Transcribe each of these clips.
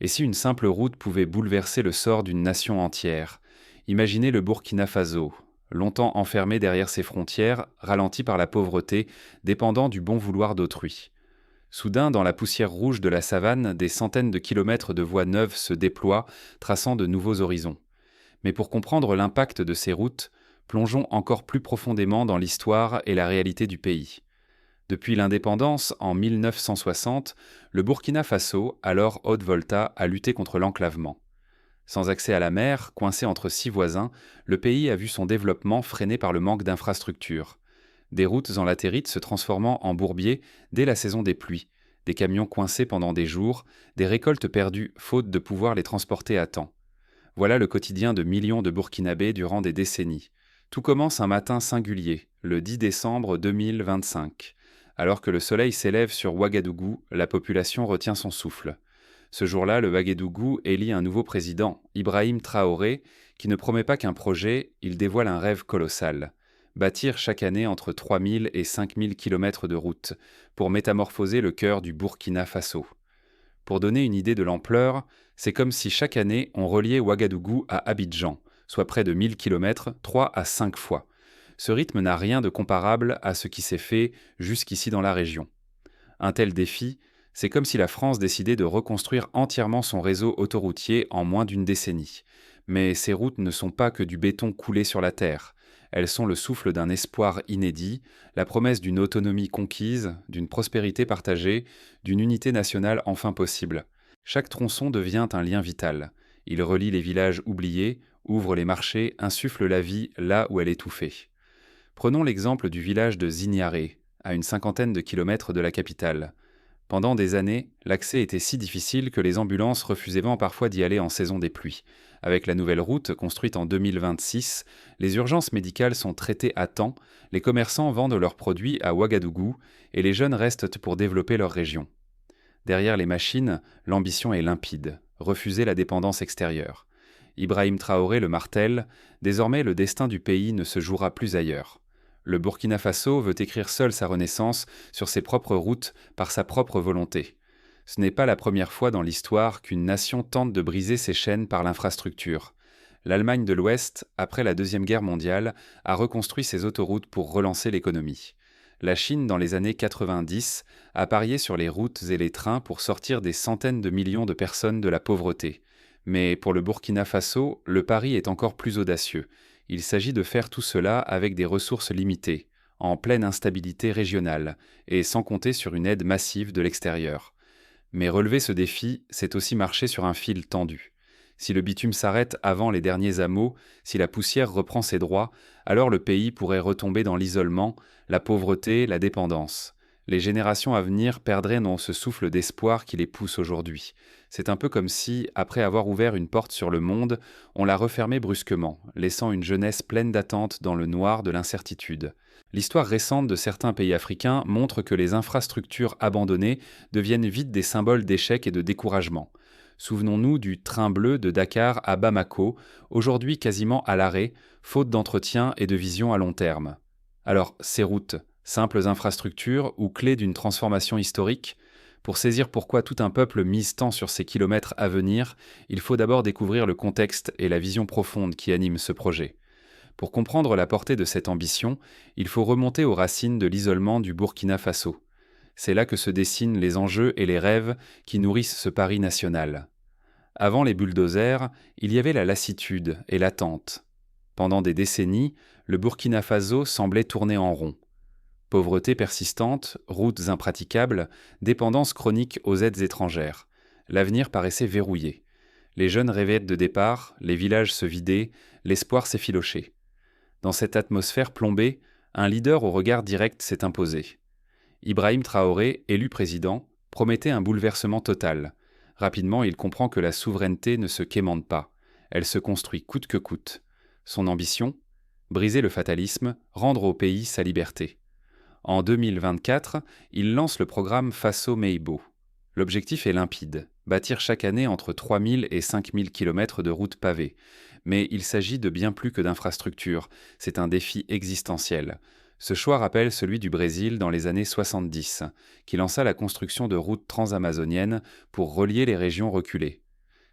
Et si une simple route pouvait bouleverser le sort d'une nation entière? Imaginez le Burkina Faso, longtemps enfermé derrière ses frontières, ralenti par la pauvreté, dépendant du bon vouloir d'autrui. Soudain, dans la poussière rouge de la savane, des centaines de kilomètres de voies neuves se déploient, traçant de nouveaux horizons. Mais pour comprendre l'impact de ces routes, plongeons encore plus profondément dans l'histoire et la réalité du pays. Depuis l'indépendance, en 1960, le Burkina Faso, alors Haute-Volta, a lutté contre l'enclavement. Sans accès à la mer, coincé entre 6 voisins, le pays a vu son développement freiné par le manque d'infrastructures. Des routes en latérite se transformant en bourbiers dès la saison des pluies, des camions coincés pendant des jours, des récoltes perdues faute de pouvoir les transporter à temps. Voilà le quotidien de millions de Burkinabés durant des décennies. Tout commence un matin singulier, le 10 décembre 2025. Alors que le soleil s'élève sur Ouagadougou, la population retient son souffle. Ce jour-là, le Ouagadougou élit un nouveau président, Ibrahim Traoré, qui ne promet pas qu'un projet, il dévoile un rêve colossal. Bâtir chaque année entre 3000 et 5000 kilomètres de route, pour métamorphoser le cœur du Burkina Faso. Pour donner une idée de l'ampleur, c'est comme si chaque année on reliait Ouagadougou à Abidjan, soit près de 1000 kilomètres, 3 à 5 fois. Ce rythme n'a rien de comparable à ce qui s'est fait jusqu'ici dans la région. Un tel défi, c'est comme si la France décidait de reconstruire entièrement son réseau autoroutier en moins d'une décennie. Mais ces routes ne sont pas que du béton coulé sur la terre. Elles sont le souffle d'un espoir inédit, la promesse d'une autonomie conquise, d'une prospérité partagée, d'une unité nationale enfin possible. Chaque tronçon devient un lien vital. Il relie les villages oubliés, ouvre les marchés, insuffle la vie là où elle étouffait. Prenons l'exemple du village de Zignaré, à une cinquantaine de kilomètres de la capitale. Pendant des années, l'accès était si difficile que les ambulances refusaient parfois d'y aller en saison des pluies. Avec la nouvelle route, construite en 2026, les urgences médicales sont traitées à temps, les commerçants vendent leurs produits à Ouagadougou et les jeunes restent pour développer leur région. Derrière les machines, l'ambition est limpide, refuser la dépendance extérieure. Ibrahim Traoré le martèle, désormais le destin du pays ne se jouera plus ailleurs. Le Burkina Faso veut écrire seul sa renaissance sur ses propres routes par sa propre volonté. Ce n'est pas la première fois dans l'histoire qu'une nation tente de briser ses chaînes par l'infrastructure. L'Allemagne de l'Ouest, après la Deuxième Guerre mondiale, a reconstruit ses autoroutes pour relancer l'économie. La Chine, dans les années 90, a parié sur les routes et les trains pour sortir des centaines de millions de personnes de la pauvreté. Mais pour le Burkina Faso, le pari est encore plus audacieux. Il s'agit de faire tout cela avec des ressources limitées, en pleine instabilité régionale, et sans compter sur une aide massive de l'extérieur. Mais relever ce défi, c'est aussi marcher sur un fil tendu. Si le bitume s'arrête avant les derniers hameaux, si la poussière reprend ses droits, alors le pays pourrait retomber dans l'isolement, la pauvreté, la dépendance. Les générations à venir perdraient non ce souffle d'espoir qui les pousse aujourd'hui. C'est un peu comme si, après avoir ouvert une porte sur le monde, on la refermait brusquement, laissant une jeunesse pleine d'attentes dans le noir de l'incertitude. L'histoire récente de certains pays africains montre que les infrastructures abandonnées deviennent vite des symboles d'échec et de découragement. Souvenons-nous du train bleu de Dakar à Bamako, aujourd'hui quasiment à l'arrêt, faute d'entretien et de vision à long terme. Alors, ces routes, simples infrastructures ou clés d'une transformation historique? Pour saisir pourquoi tout un peuple mise tant sur ces kilomètres à venir, il faut d'abord découvrir le contexte et la vision profonde qui anime ce projet. Pour comprendre la portée de cette ambition, il faut remonter aux racines de l'isolement du Burkina Faso. C'est là que se dessinent les enjeux et les rêves qui nourrissent ce pari national. Avant les bulldozers, il y avait la lassitude et l'attente. Pendant des décennies, le Burkina Faso semblait tourner en rond. Pauvreté persistante, routes impraticables, dépendance chronique aux aides étrangères. L'avenir paraissait verrouillé. Les jeunes rêvaient de départ, les villages se vidaient, l'espoir s'effilochait. Dans cette atmosphère plombée, un leader au regard direct s'est imposé. Ibrahim Traoré, élu président, promettait un bouleversement total. Rapidement, il comprend que la souveraineté ne se quémande pas. Elle se construit coûte que coûte. Son ambition ? Briser le fatalisme, rendre au pays sa liberté. En 2024, il lance le programme Faso Meibo. L'objectif est limpide, bâtir chaque année entre 3000 et 5000 km de routes pavées. Mais il s'agit de bien plus que d'infrastructures, c'est un défi existentiel. Ce choix rappelle celui du Brésil dans les années 70, qui lança la construction de routes transamazoniennes pour relier les régions reculées.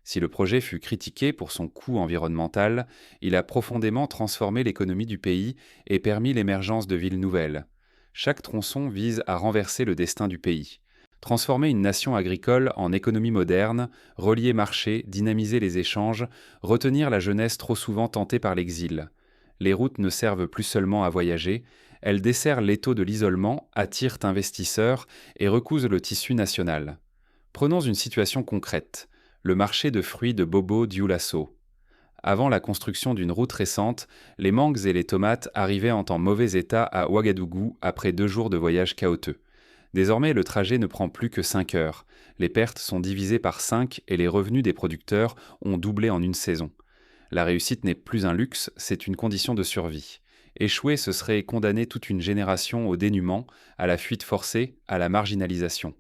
Si le projet fut critiqué pour son coût environnemental, il a profondément transformé l'économie du pays et permis l'émergence de villes nouvelles. Chaque tronçon vise à renverser le destin du pays. Transformer une nation agricole en économie moderne, relier marché, dynamiser les échanges, retenir la jeunesse trop souvent tentée par l'exil. Les routes ne servent plus seulement à voyager, elles desserrent l'étau de l'isolement, attirent investisseurs et recousent le tissu national. Prenons une situation concrète, le marché de fruits de Bobo Dioulasso. Avant la construction d'une route récente, les mangues et les tomates arrivaient en mauvais état à Ouagadougou après 2 jours de voyage chaotique. Désormais, le trajet ne prend plus que 5 heures. Les pertes sont divisées par 5 et les revenus des producteurs ont doublé en une saison. La réussite n'est plus un luxe, c'est une condition de survie. Échouer, ce serait condamner toute une génération au dénuement, à la fuite forcée, à la marginalisation.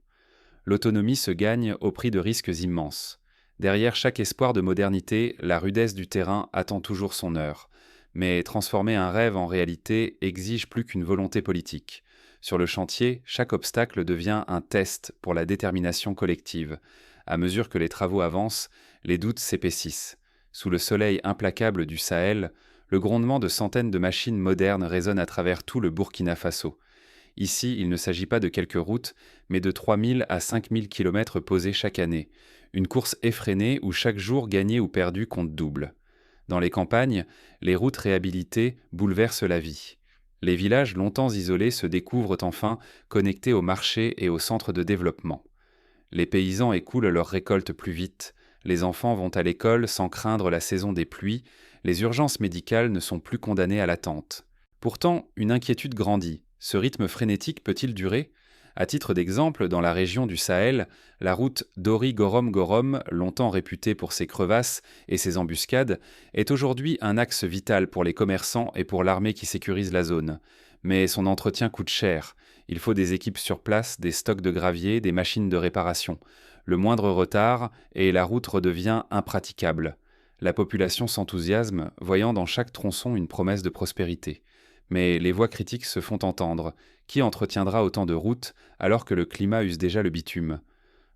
L'autonomie se gagne au prix de risques immenses. Derrière chaque espoir de modernité, la rudesse du terrain attend toujours son heure. Mais transformer un rêve en réalité exige plus qu'une volonté politique. Sur le chantier, chaque obstacle devient un test pour la détermination collective. À mesure que les travaux avancent, les doutes s'épaississent. Sous le soleil implacable du Sahel, le grondement de centaines de machines modernes résonne à travers tout le Burkina Faso. Ici, il ne s'agit pas de quelques routes, mais de 3000 à 5000 kilomètres posés chaque année. Une course effrénée où chaque jour gagné ou perdu compte double. Dans les campagnes, les routes réhabilitées bouleversent la vie. Les villages longtemps isolés se découvrent enfin connectés au marché et au centre de développement. Les paysans écoulent leurs récoltes plus vite, les enfants vont à l'école sans craindre la saison des pluies, les urgences médicales ne sont plus condamnées à l'attente. Pourtant, une inquiétude grandit. Ce rythme frénétique peut-il durer ? À titre d'exemple, dans la région du Sahel, la route Dori-Gorom-Gorom, longtemps réputée pour ses crevasses et ses embuscades, est aujourd'hui un axe vital pour les commerçants et pour l'armée qui sécurise la zone. Mais son entretien coûte cher. Il faut des équipes sur place, des stocks de gravier, des machines de réparation. Le moindre retard et la route redevient impraticable. La population s'enthousiasme, voyant dans chaque tronçon une promesse de prospérité. Mais les voix critiques se font entendre. Qui entretiendra autant de routes alors que le climat use déjà le bitume ?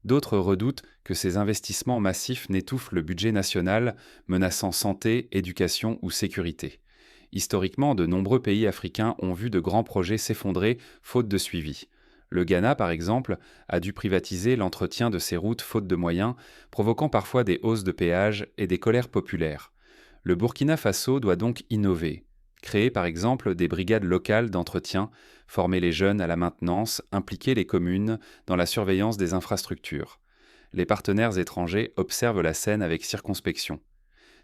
D'autres redoutent que ces investissements massifs n'étouffent le budget national, menaçant santé, éducation ou sécurité. Historiquement, de nombreux pays africains ont vu de grands projets s'effondrer faute de suivi. Le Ghana, par exemple, a dû privatiser l'entretien de ses routes faute de moyens, provoquant parfois des hausses de péages et des colères populaires. Le Burkina Faso doit donc innover. Créer par exemple des brigades locales d'entretien, former les jeunes à la maintenance, impliquer les communes dans la surveillance des infrastructures. Les partenaires étrangers observent la scène avec circonspection.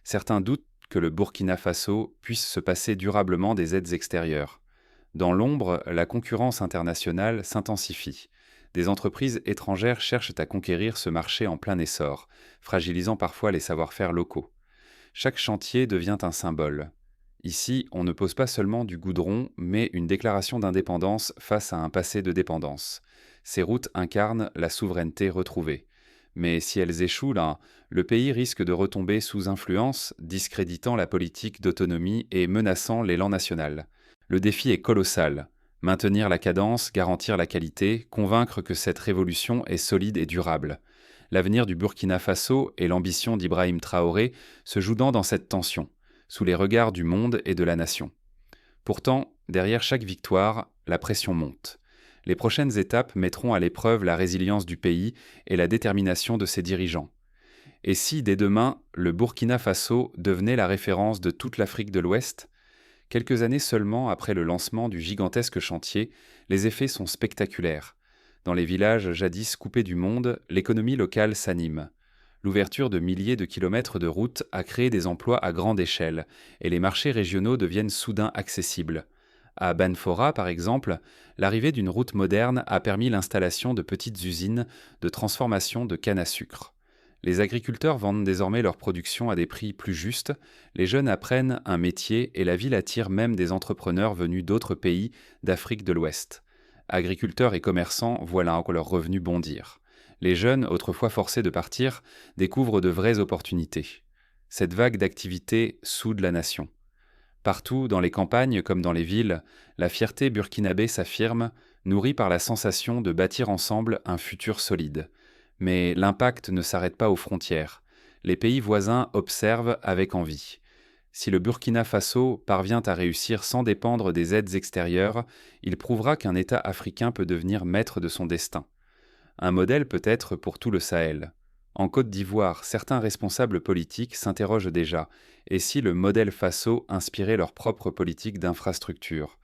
Certains doutent que le Burkina Faso puisse se passer durablement des aides extérieures. Dans l'ombre, la concurrence internationale s'intensifie. Des entreprises étrangères cherchent à conquérir ce marché en plein essor, fragilisant parfois les savoir-faire locaux. Chaque chantier devient un symbole. Ici, on ne pose pas seulement du goudron, mais une déclaration d'indépendance face à un passé de dépendance. Ces routes incarnent la souveraineté retrouvée. Mais si elles échouent là, le pays risque de retomber sous influence, discréditant la politique d'autonomie et menaçant l'élan national. Le défi est colossal. Maintenir la cadence, garantir la qualité, convaincre que cette révolution est solide et durable. L'avenir du Burkina Faso et l'ambition d'Ibrahim Traoré se jouent dans cette tension, sous les regards du monde et de la nation. Pourtant, derrière chaque victoire, la pression monte. Les prochaines étapes mettront à l'épreuve la résilience du pays et la détermination de ses dirigeants. Et si, dès demain, le Burkina Faso devenait la référence de toute l'Afrique de l'Ouest ? Quelques années seulement après le lancement du gigantesque chantier, les effets sont spectaculaires. Dans les villages jadis coupés du monde, l'économie locale s'anime. L'ouverture de milliers de kilomètres de routes a créé des emplois à grande échelle, et les marchés régionaux deviennent soudain accessibles. À Banfora, par exemple, l'arrivée d'une route moderne a permis l'installation de petites usines de transformation de canne à sucre. Les agriculteurs vendent désormais leur production à des prix plus justes, les jeunes apprennent un métier et la ville attire même des entrepreneurs venus d'autres pays d'Afrique de l'Ouest. Agriculteurs et commerçants voient là leurs revenus bondir. Les jeunes, autrefois forcés de partir, découvrent de vraies opportunités. Cette vague d'activité soude la nation. Partout, dans les campagnes comme dans les villes, la fierté burkinabé s'affirme, nourrie par la sensation de bâtir ensemble un futur solide. Mais l'impact ne s'arrête pas aux frontières. Les pays voisins observent avec envie. Si le Burkina Faso parvient à réussir sans dépendre des aides extérieures, il prouvera qu'un État africain peut devenir maître de son destin. Un modèle peut-être pour tout le Sahel. En Côte d'Ivoire, certains responsables politiques s'interrogent déjà, et si le modèle Faso inspirait leur propre politique d'infrastructure?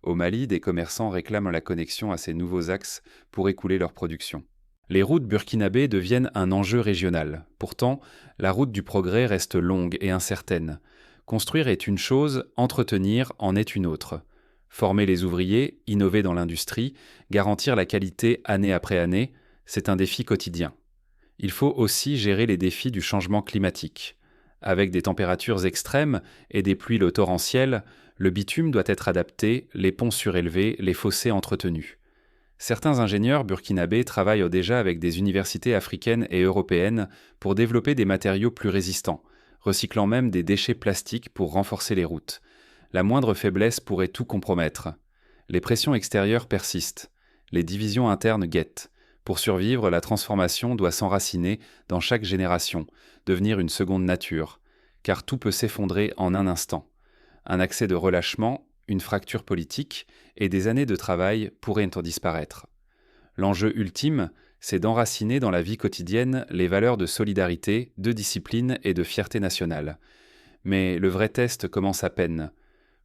Au Mali, des commerçants réclament la connexion à ces nouveaux axes pour écouler leur production. Les routes burkinabées deviennent un enjeu régional. Pourtant, la route du progrès reste longue et incertaine. Construire est une chose, entretenir en est une autre. Former les ouvriers, innover dans l'industrie, garantir la qualité année après année, c'est un défi quotidien. Il faut aussi gérer les défis du changement climatique. Avec des températures extrêmes et des pluies torrentielles, le bitume doit être adapté, les ponts surélevés, les fossés entretenus. Certains ingénieurs burkinabés travaillent déjà avec des universités africaines et européennes pour développer des matériaux plus résistants, recyclant même des déchets plastiques pour renforcer les routes. La moindre faiblesse pourrait tout compromettre. Les pressions extérieures persistent. Les divisions internes guettent. Pour survivre, la transformation doit s'enraciner dans chaque génération, devenir une seconde nature, car tout peut s'effondrer en un instant. Un accès de relâchement, une fracture politique et des années de travail pourraient en disparaître. L'enjeu ultime, c'est d'enraciner dans la vie quotidienne les valeurs de solidarité, de discipline et de fierté nationale. Mais le vrai test commence à peine.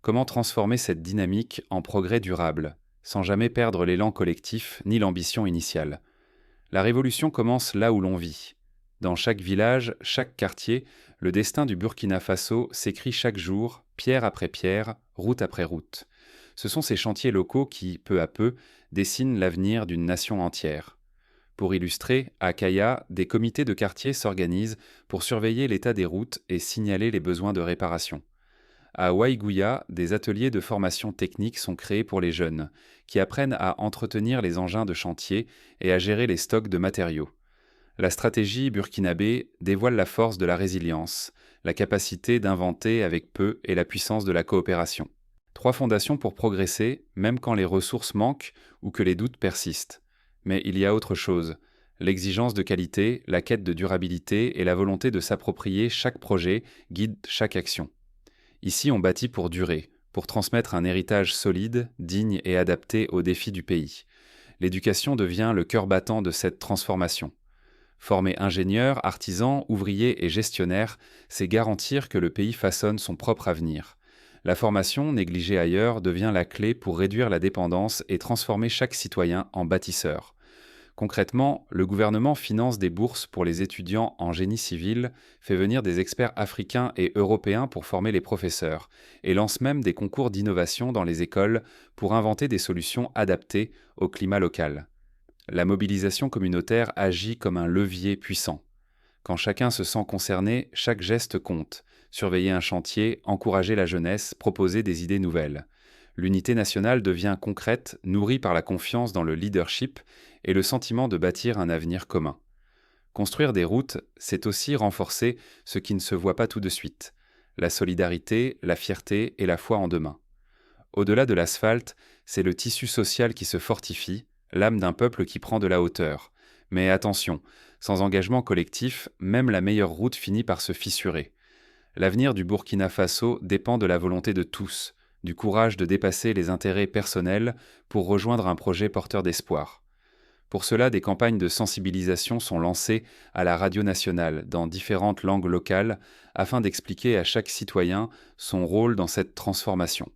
Comment transformer cette dynamique en progrès durable, sans jamais perdre l'élan collectif ni l'ambition initiale? La révolution commence là où l'on vit. Dans chaque village, chaque quartier, le destin du Burkina Faso s'écrit chaque jour, pierre après pierre, route après route. Ce sont ces chantiers locaux qui, peu à peu, dessinent l'avenir d'une nation entière. Pour illustrer, à Kaya, des comités de quartier s'organisent pour surveiller l'état des routes et signaler les besoins de réparation. À Waiguya, des ateliers de formation technique sont créés pour les jeunes, qui apprennent à entretenir les engins de chantier et à gérer les stocks de matériaux. La stratégie burkinabé dévoile la force de la résilience, la capacité d'inventer avec peu et la puissance de la coopération. 3 fondations pour progresser, même quand les ressources manquent ou que les doutes persistent. Mais il y a autre chose. L'exigence de qualité, la quête de durabilité et la volonté de s'approprier chaque projet guident chaque action. Ici, on bâtit pour durer, pour transmettre un héritage solide, digne et adapté aux défis du pays. L'éducation devient le cœur battant de cette transformation. Former ingénieurs, artisans, ouvriers et gestionnaires, c'est garantir que le pays façonne son propre avenir. La formation, négligée ailleurs, devient la clé pour réduire la dépendance et transformer chaque citoyen en bâtisseur. Concrètement, le gouvernement finance des bourses pour les étudiants en génie civil, fait venir des experts africains et européens pour former les professeurs, et lance même des concours d'innovation dans les écoles pour inventer des solutions adaptées au climat local. La mobilisation communautaire agit comme un levier puissant. Quand chacun se sent concerné, chaque geste compte. Surveiller un chantier, encourager la jeunesse, proposer des idées nouvelles. L'unité nationale devient concrète, nourrie par la confiance dans le leadership et le sentiment de bâtir un avenir commun. Construire des routes, c'est aussi renforcer ce qui ne se voit pas tout de suite, la solidarité, la fierté et la foi en demain. Au-delà de l'asphalte, c'est le tissu social qui se fortifie, l'âme d'un peuple qui prend de la hauteur. Mais attention, sans engagement collectif, même la meilleure route finit par se fissurer. L'avenir du Burkina Faso dépend de la volonté de tous, du courage de dépasser les intérêts personnels pour rejoindre un projet porteur d'espoir. Pour cela, des campagnes de sensibilisation sont lancées à la radio nationale dans différentes langues locales afin d'expliquer à chaque citoyen son rôle dans cette transformation.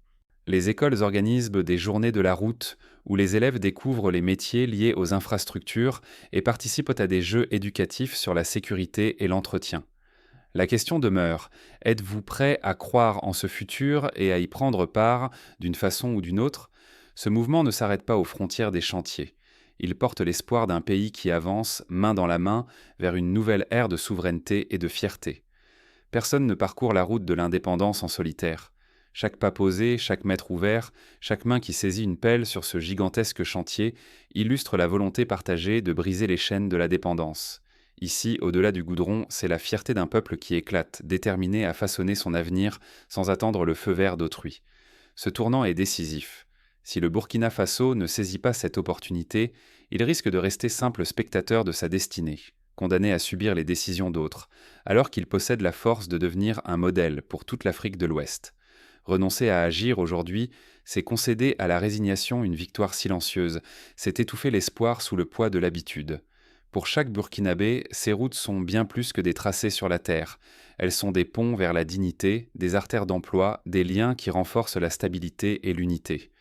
Les écoles organisent des journées de la route où les élèves découvrent les métiers liés aux infrastructures et participent à des jeux éducatifs sur la sécurité et l'entretien. La question demeure, êtes-vous prêt à croire en ce futur et à y prendre part d'une façon ou d'une autre? Ce mouvement ne s'arrête pas aux frontières des chantiers. Il porte l'espoir d'un pays qui avance, main dans la main, vers une nouvelle ère de souveraineté et de fierté. Personne ne parcourt la route de l'indépendance en solitaire. Chaque pas posé, chaque mètre ouvert, chaque main qui saisit une pelle sur ce gigantesque chantier illustre la volonté partagée de briser les chaînes de la dépendance. Ici, au-delà du goudron, c'est la fierté d'un peuple qui éclate, déterminé à façonner son avenir sans attendre le feu vert d'autrui. Ce tournant est décisif. Si le Burkina Faso ne saisit pas cette opportunité, il risque de rester simple spectateur de sa destinée. condamné à subir les décisions d'autres, alors qu'il possède la force de devenir un modèle pour toute l'Afrique de l'Ouest. Renoncer à agir aujourd'hui, c'est concéder à la résignation une victoire silencieuse, c'est étouffer l'espoir sous le poids de l'habitude. Pour chaque Burkinabé, ces routes sont bien plus que des tracés sur la terre. Elles sont des ponts vers la dignité, des artères d'emploi, des liens qui renforcent la stabilité et l'unité.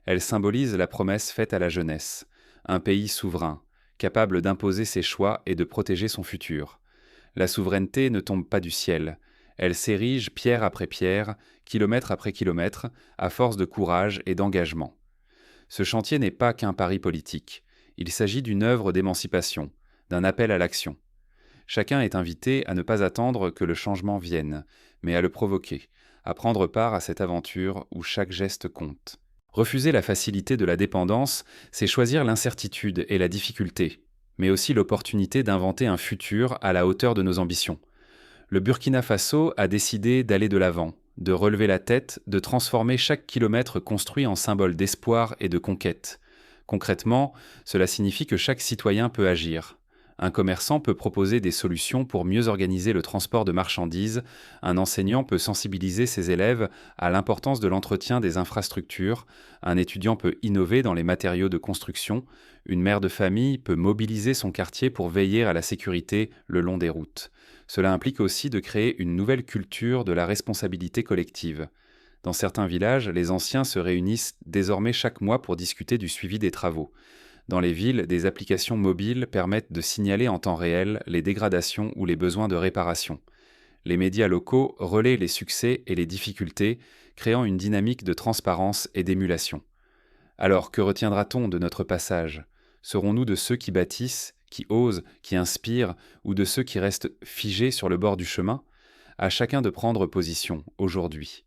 Elles symbolisent la promesse faite à la jeunesse. Un pays souverain, capable d'imposer ses choix et de protéger son futur. La souveraineté ne tombe pas du ciel. Elle s'érige pierre après pierre, kilomètre après kilomètre, à force de courage et d'engagement. Ce chantier n'est pas qu'un pari politique. Il s'agit d'une œuvre d'émancipation, d'un appel à l'action. Chacun est invité à ne pas attendre que le changement vienne, mais à le provoquer, à prendre part à cette aventure où chaque geste compte. Refuser la facilité de la dépendance, c'est choisir l'incertitude et la difficulté, mais aussi l'opportunité d'inventer un futur à la hauteur de nos ambitions. Le Burkina Faso a décidé d'aller de l'avant, de relever la tête, de transformer chaque kilomètre construit en symbole d'espoir et de conquête. Concrètement, cela signifie que chaque citoyen peut agir. Un commerçant peut proposer des solutions pour mieux organiser le transport de marchandises, un enseignant peut sensibiliser ses élèves à l'importance de l'entretien des infrastructures, un étudiant peut innover dans les matériaux de construction, une mère de famille peut mobiliser son quartier pour veiller à la sécurité le long des routes. Cela implique aussi de créer une nouvelle culture de la responsabilité collective. Dans certains villages, les anciens se réunissent désormais chaque mois pour discuter du suivi des travaux. Dans les villes, des applications mobiles permettent de signaler en temps réel les dégradations ou les besoins de réparation. Les médias locaux relaient les succès et les difficultés, créant une dynamique de transparence et d'émulation. Alors, que retiendra-t-on de notre passage ? Serons-nous de ceux qui bâtissent, qui osent, qui inspirent, ou de ceux qui restent figés sur le bord du chemin ? À chacun de prendre position, aujourd'hui.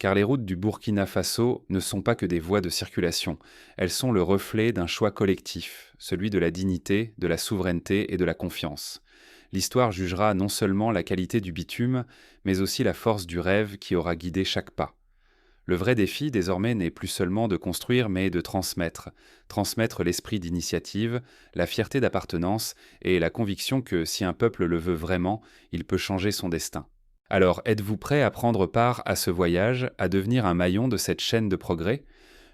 Car les routes du Burkina Faso ne sont pas que des voies de circulation, elles sont le reflet d'un choix collectif, celui de la dignité, de la souveraineté et de la confiance. L'histoire jugera non seulement la qualité du bitume, mais aussi la force du rêve qui aura guidé chaque pas. Le vrai défi, désormais, n'est plus seulement de construire, mais de transmettre. Transmettre l'esprit d'initiative, la fierté d'appartenance et la conviction que, si un peuple le veut vraiment, il peut changer son destin. Alors, êtes-vous prêt à prendre part à ce voyage, à devenir un maillon de cette chaîne de progrès ?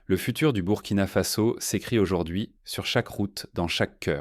Le futur du Burkina Faso s'écrit aujourd'hui, sur chaque route, dans chaque cœur.